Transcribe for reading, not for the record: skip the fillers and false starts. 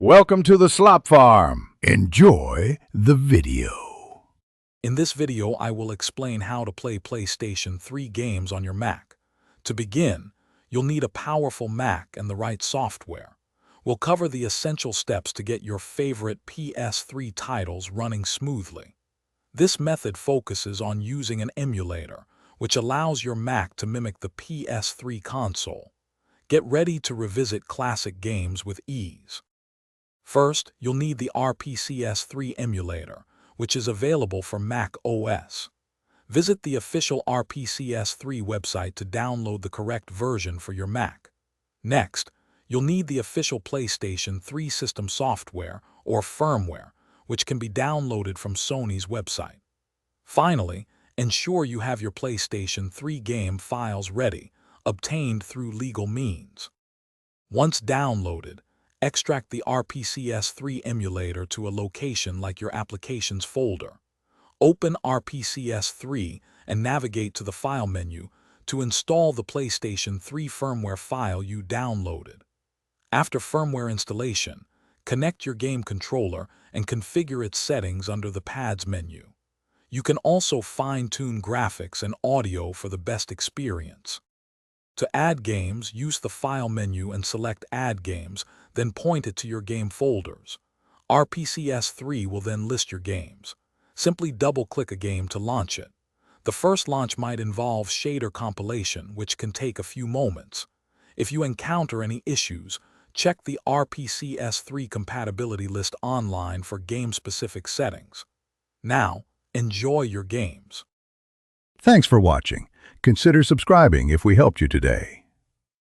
Welcome to the Slop Farm. Enjoy the video. In this video, I will explain how to play PlayStation 3 games on your Mac. To begin, you'll need a powerful Mac and the right software. We'll cover the essential steps to get your favorite PS3 titles running smoothly. This method focuses on using an emulator, which allows your Mac to mimic the PS3 console. Get ready to revisit classic games with ease. First, you'll need the RPCS3 emulator, which is available for Mac OS. Visit the official RPCS3 website to download the correct version for your Mac. Next, you'll need the official PlayStation 3 system software, or firmware, which can be downloaded from Sony's website. Finally, ensure you have your PlayStation 3 game files ready, obtained through legal means. Once downloaded, extract the RPCS3 emulator to a location like your Applications folder. Open RPCS3 and navigate to the File menu to install the PlayStation 3 firmware file you downloaded. After firmware installation, connect your game controller and configure its settings under the Pads menu. You can also fine-tune graphics and audio for the best experience. To add games, use the File menu and select Add Games, then point it to your game folders. RPCS3 will then list your games. Simply double-click a game to launch it. The first launch might involve shader compilation, which can take a few moments. If you encounter any issues, check the RPCS3 compatibility list online for game-specific settings. Now, enjoy your games. Thanks for watching. Consider subscribing if we helped you today.